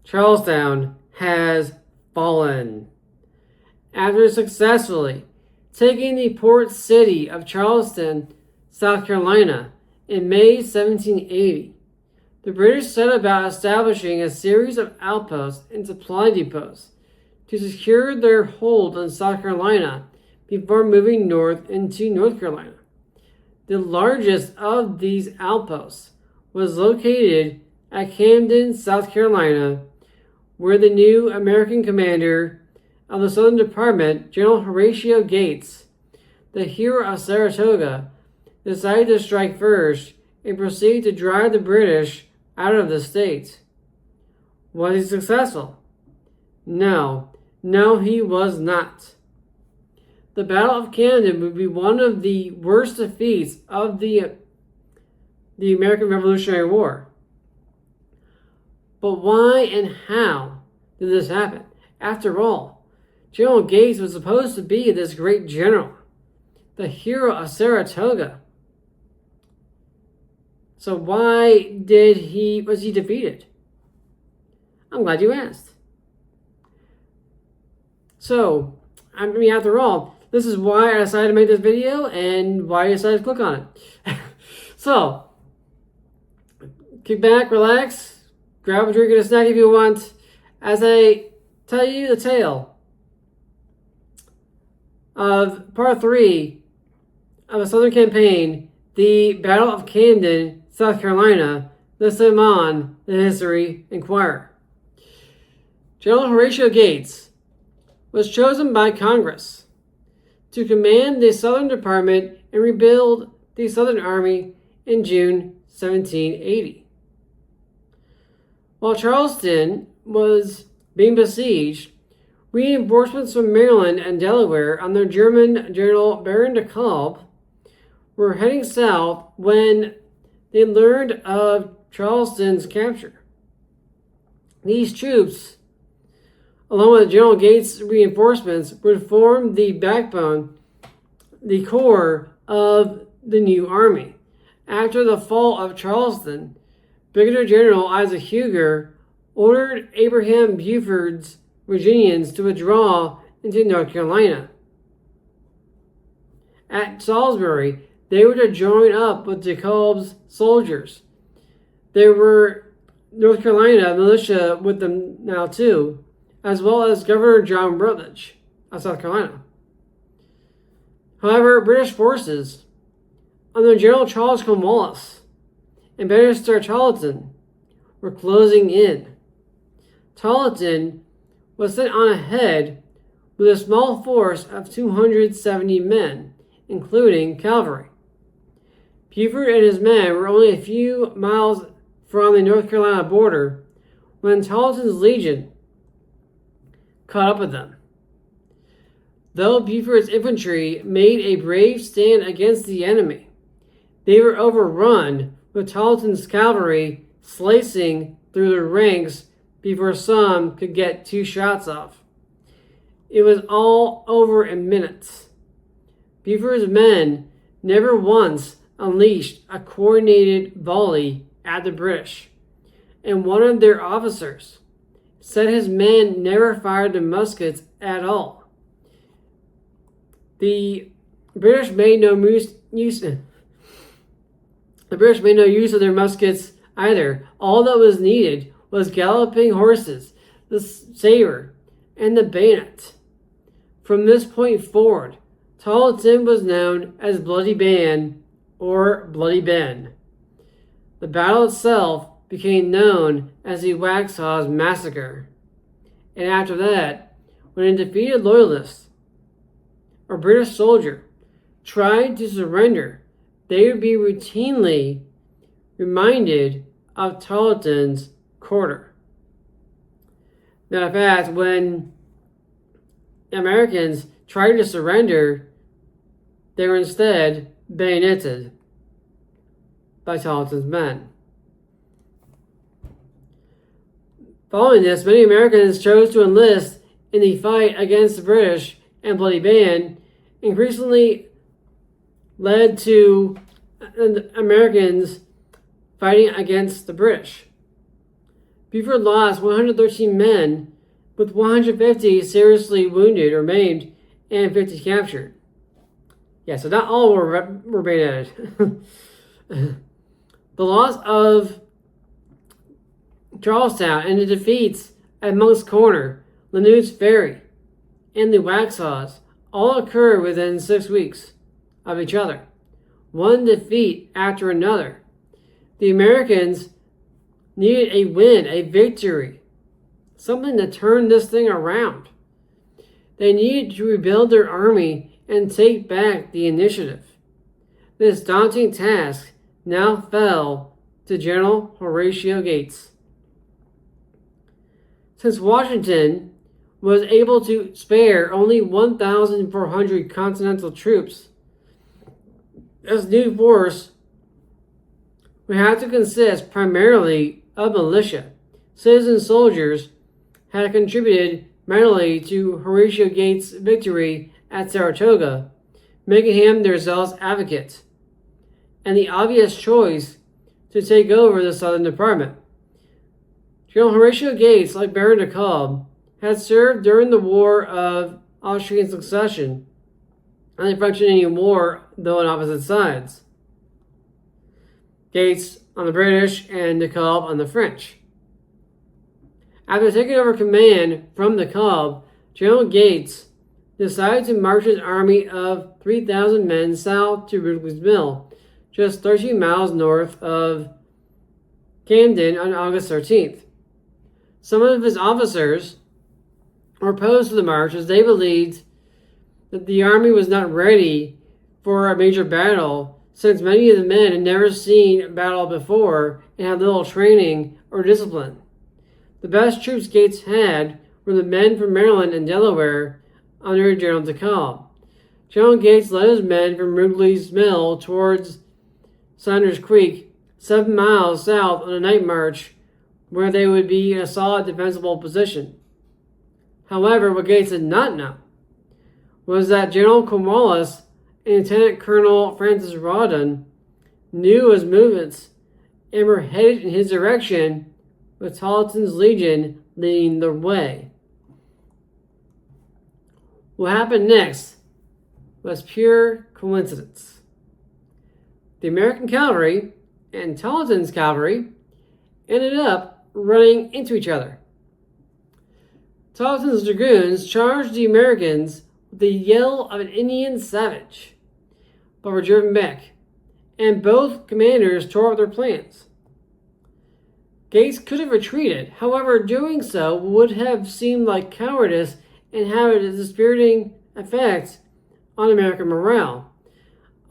Charlestown has fallen. After successfully taking the port city of Charleston, South Carolina, in May 1780, the British set about establishing a series of outposts and supply depots to secure their hold on South Carolina before moving north into North Carolina. The largest of these outposts was located at Camden, South Carolina, where the new American commander of the Southern Department, General Horatio Gates, the hero of Saratoga, decided to strike first and proceed to drive the British out of the state. Was he successful? No, he was not. The Battle of Camden would be one of the worst defeats of the American Revolutionary War. But why and how did this happen? After all, General Gates was supposed to be this great general, the hero of Saratoga. So why was he defeated? I'm glad you asked. So, after all, this is why I decided to make this video and why I decided to click on it. So, kick back, relax, grab a drink and a snack if you want, as I tell you the tale of part 3 of the Southern Campaign, the Battle of Camden, South Carolina, listed on the History Inquirer. General Horatio Gates was chosen by Congress to command the Southern Department and rebuild the Southern Army in June 1780. While Charleston was being besieged, reinforcements from Maryland and Delaware under German General Baron de Kalb were heading south when they learned of Charleston's capture. These troops, along with General Gates' reinforcements, would form the backbone, the core of the new army. After the fall of Charleston, Brigadier General Isaac Huger ordered Abraham Buford's Virginians to withdraw into North Carolina. At Salisbury, they were to join up with DeKalb's soldiers. There were North Carolina militia with them now too, as well as Governor John Rutledge of South Carolina. However, British forces under General Charles Cornwallis and Barrister Tarleton were closing in. Tarleton was sent on ahead with a small force of 270 men, including cavalry. Buford and his men were only a few miles from the North Carolina border when Tarleton's legion caught up with them. Though Buford's infantry made a brave stand against the enemy, they were overrun with Tarleton's cavalry slicing through their ranks before some could get 2 shots off. It was all over in minutes. Buford's men never once unleashed a coordinated volley at the British, and one of their officers said his men never fired their muskets at all. The British made no use of their muskets either. All that was needed was galloping horses, the saber, and the bayonet. From this point forward, Tarleton was known as Bloody Ben or Bloody Ben. The battle itself became known as the Waxhaws Massacre. And after that, when a defeated loyalist or British soldier tried to surrender, they would be routinely reminded of Tarleton's quarter. Matter of fact, when Americans tried to surrender, they were instead bayoneted by Tarleton's men. Following this, many Americans chose to enlist in the fight against the British, and Bloody Ben increasingly led to Americans fighting against the British. Buford lost 113 men, with 150 seriously wounded or maimed and 50 captured. Yeah, so not all were bayoneted. The loss of Charlestown and the defeats at Monk's Corner, Lanús Ferry, and the Waxhaws all occurred within 6 weeks of each other, one defeat after another. The Americans needed a win, a victory, something to turn this thing around. They needed to rebuild their army and take back the initiative. This daunting task now fell to General Horatio Gates. Since Washington was able to spare only 1,400 Continental troops, this new force would have to consist primarily of militia. Citizen soldiers had contributed mightily to Horatio Gates' victory at Saratoga, making him their zealous advocate and the obvious choice to take over the Southern Department. General Horatio Gates, like Baron de Kalb, had served during the War of Austrian Succession and the French-Indian War, though on opposite sides. Gates on the British and de Kalb on the French. After taking over command from de Kalb, General Gates decided to march his army of 3,000 men south to Ridley's Mill, just 13 miles north of Camden, on August 13th. Some of his officers were opposed to the march as they believed that the army was not ready for a major battle, since many of the men had never seen a battle before and had little training or discipline. The best troops Gates had were the men from Maryland and Delaware under General de Kalb. General Gates led his men from Ridley's Mill towards Saunders Creek, 7 miles south, on a night march where they would be in a solid defensible position. However, what Gates did not know was that General Cornwallis and Lieutenant Colonel Francis Rawdon knew his movements and were headed in his direction, with Tarleton's Legion leading the way. What happened next was pure coincidence. The American cavalry and Tarleton's cavalry ended up running into each other. Tarleton's dragoons charged the Americans with the yell of an Indian savage, but were driven back, and both commanders tore up their plans. Gates could have retreated, however, doing so would have seemed like cowardice and have a dispiriting effect on American morale.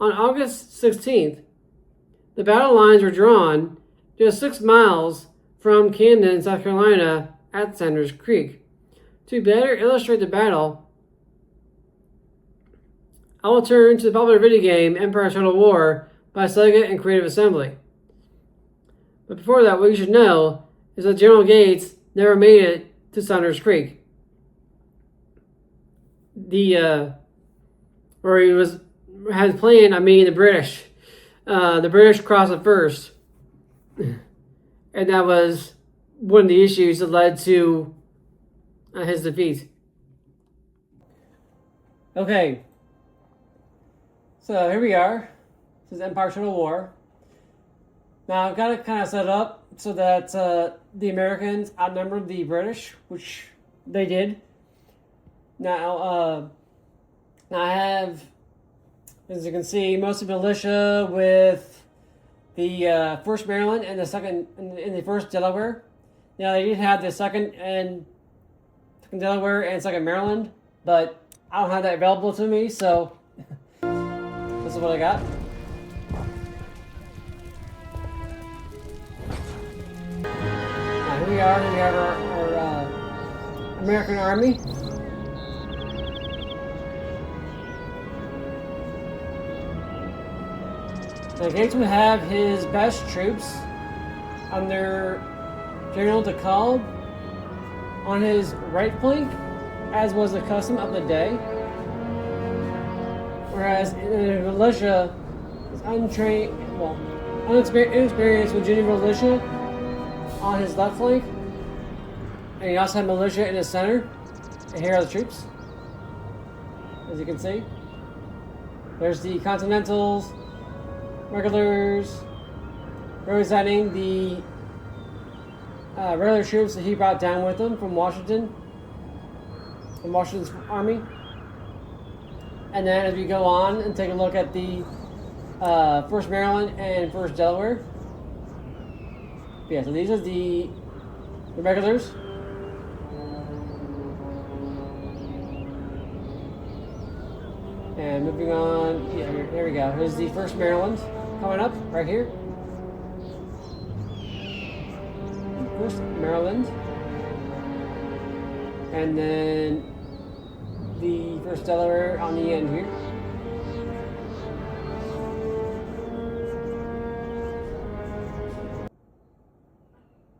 On August 16th, the battle lines were drawn just 6 miles from Camden, South Carolina, at Saunders Creek. To better illustrate the battle, I will turn to the popular video game Empire Total War by Sega and Creative Assembly. But before that, what you should know is that General Gates never made it to Saunders Creek. Where he had planned on meeting the British. The British crossed it first. And that was one of the issues that led to his defeat. Okay. So here we are. This is Empire Total War. Now I've got it kind of set up so that the Americans outnumbered the British, which they did. Now I have, as you can see, mostly militia with the 1st Maryland and the 2nd and the 1st Delaware. Now they did have the 2nd Delaware and 2nd Maryland, but I don't have that available to me, so this is what I got. Now here we are. We have our American Army. Now Gates would have his best troops under General de Kalb on his right flank, as was the custom of the day, whereas the militia is inexperienced Virginia militia on his left flank, And you also have militia in the center. And here are the troops, as you can see. There's the Continentals, regulars, representing the regular troops that he brought down with him from Washington's army. And then as we go on and take a look at the 1st Maryland and 1st Delaware. Yeah, so these are the regulars. And moving on, yeah, here we go. Here's the 1st Maryland coming up right here. 1st Maryland. And then the 1st Delaware on the end here.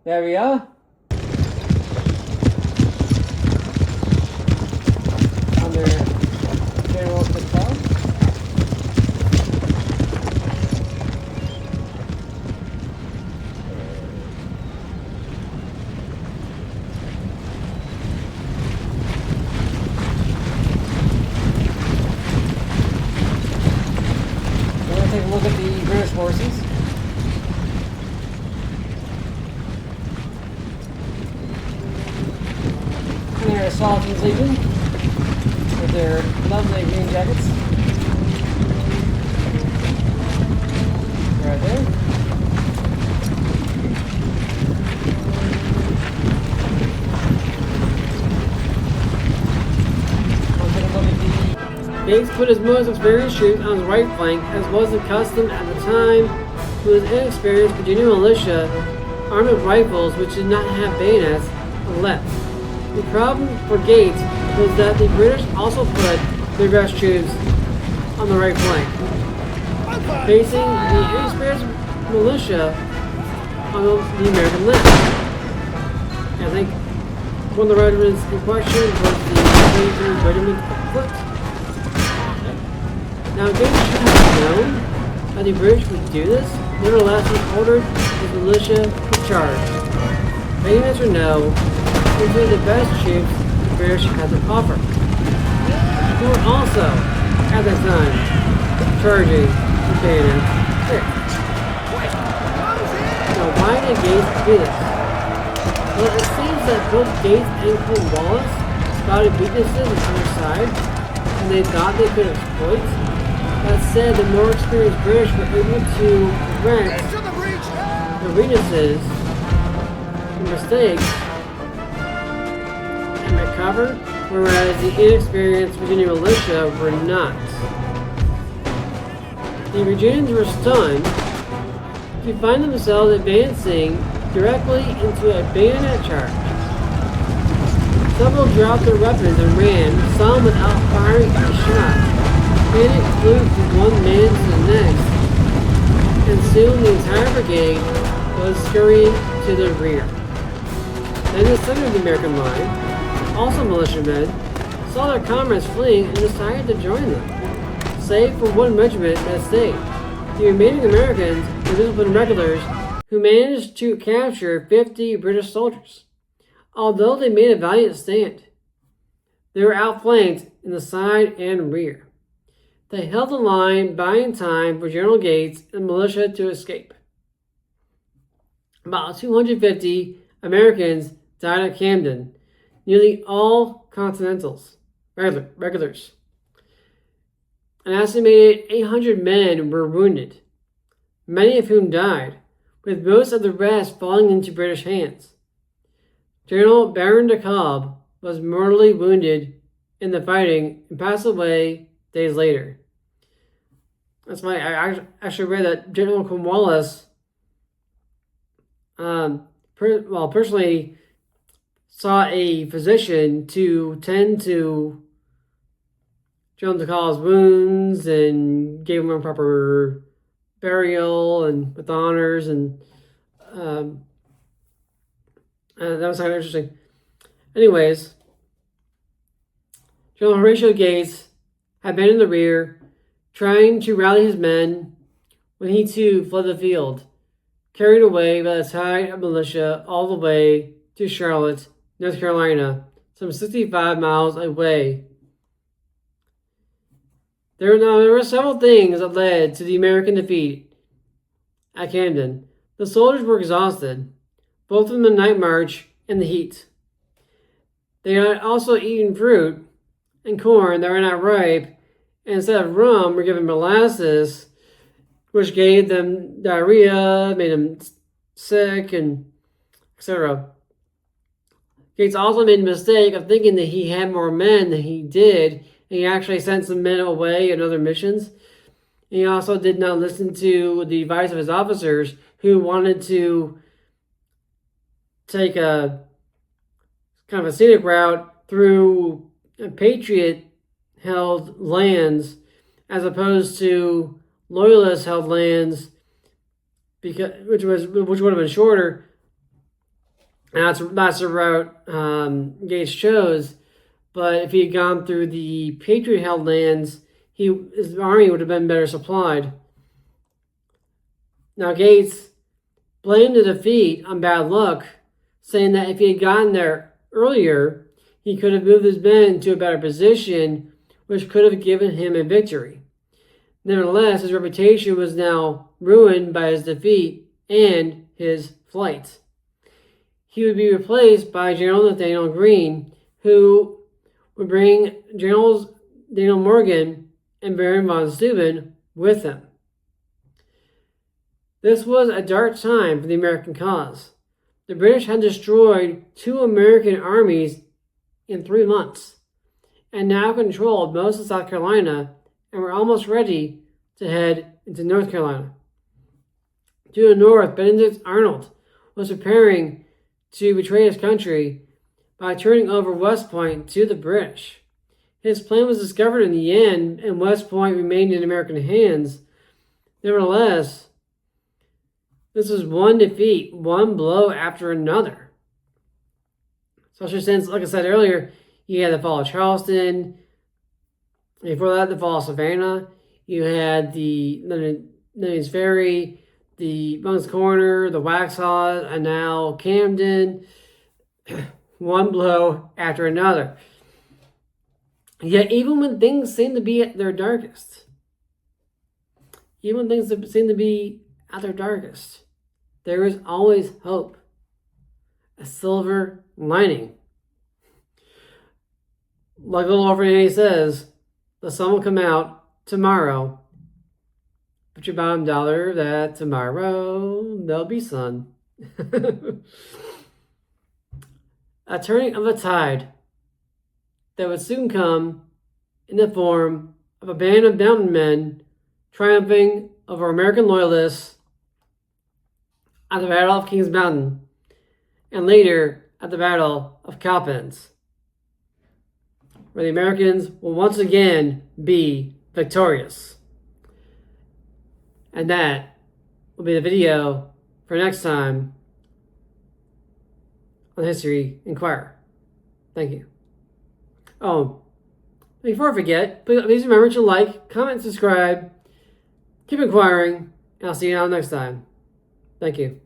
There we are. Under General Patel. We're going to take a look at the British forces. Their Sultan's Legion with their lovely green jackets. Right there. Gates put his most experienced troops on his right flank, as was the custom at the time, with inexperienced Virginia militia armed with rifles which did not have bayonets on the left. The problem for Gates was that the British also put their best troops on the right flank, facing the inexperienced militia on the American left. I think one of the regiments in question was the 23rd Regiment Foot. Now Gates should have known that the British would do this. Nevertheless, he ordered his militia to charge. Bayonets or no, including the best troops the British had to offer, who were also, at that time, charging the bayonets fixed. Now, why did Gates do this? Well, it seems that both Gates and Cornwallis spotted weaknesses on their side, and they thought they could exploit. That said, the more experienced British were able to correct the weaknesses and mistakes and recover, whereas the inexperienced Virginia militia were not. The Virginians were stunned to find themselves advancing directly into a bayonet charge. Several dropped their weapons and ran, some without firing a shot. Panic flew from one man to the next, and soon the entire brigade was scurrying to the rear. Then the center of the American line, also militiamen, saw their comrades fleeing and decided to join them, save for one regiment that stayed. The remaining Americans were disciplined regulars who managed to capture 50 British soldiers. Although they made a valiant stand, they were outflanked in the side and rear. They held the line, buying time for General Gates and militia to escape. About 250 Americans died at Camden, nearly all Continentals, regulars. An estimated 800 men were wounded, many of whom died, with most of the rest falling into British hands. General Baron de Kalb was mortally wounded in the fighting and passed away days later. That's why I actually read that General Cornwallis, personally saw a physician to tend to General de Kalb's wounds and gave him a proper burial and with honors, and that was kind of interesting. Anyways, General Horatio Gates had been in the rear, trying to rally his men when he too fled the field, carried away by the tide of militia all the way to Charlotte, North Carolina, some 65 miles away. There were several things that led to the American defeat at Camden. The soldiers were exhausted, both from the night march and the heat. They had also eaten fruit and corn that were not ripe, and instead of rum, were given molasses, which gave them diarrhea, made them sick, and etc. Gates also made the mistake of thinking that he had more men than he did, and he actually sent some men away on other missions. And he also did not listen to the advice of his officers, who wanted to take a kind of a scenic route through Patriot-held lands as opposed to Loyalist-held lands, which would have been shorter. And that's the route Gates chose. But if he had gone through the Patriot-held lands, his army would have been better supplied. Now Gates blamed the defeat on bad luck, saying that if he had gotten there earlier, he could have moved his men to a better position, which could have given him a victory. Nevertheless, his reputation was now ruined by his defeat and his flight. He would be replaced by General Nathanael Greene, who would bring Generals Daniel Morgan and Baron von Steuben with him. This was a dark time for the American cause. The British had destroyed 2 American armies in 3 months, and now controlled most of South Carolina, and were almost ready to head into North Carolina. To the north, Benedict Arnold was preparing to betray his country by turning over West Point to the British. His plan was discovered in the end, and West Point remained in American hands. Nevertheless, this was one defeat, one blow after another. Especially since, like I said earlier, you had the fall of Charleston. Before that, the fall of Savannah. You had the London's Ferry, the Monk's Corner, the Waxhaws, and now Camden. One blow after another. Yet even when things seem to be at their darkest, there is always hope. A silver lining. Like little old Renee says, the sun will come out tomorrow. Put your bottom dollar that tomorrow there'll be sun. A turning of the tide that would soon come in the form of a band of mountain men triumphing over American loyalists at the Battle of Kings Mountain, and later at the Battle of Cowpens, where the Americans will once again be victorious. And that will be the video for next time on History Inquirer. Thank you. Oh, before I forget, please remember to like, comment, subscribe, keep inquiring, and I'll see you all next time. Thank you.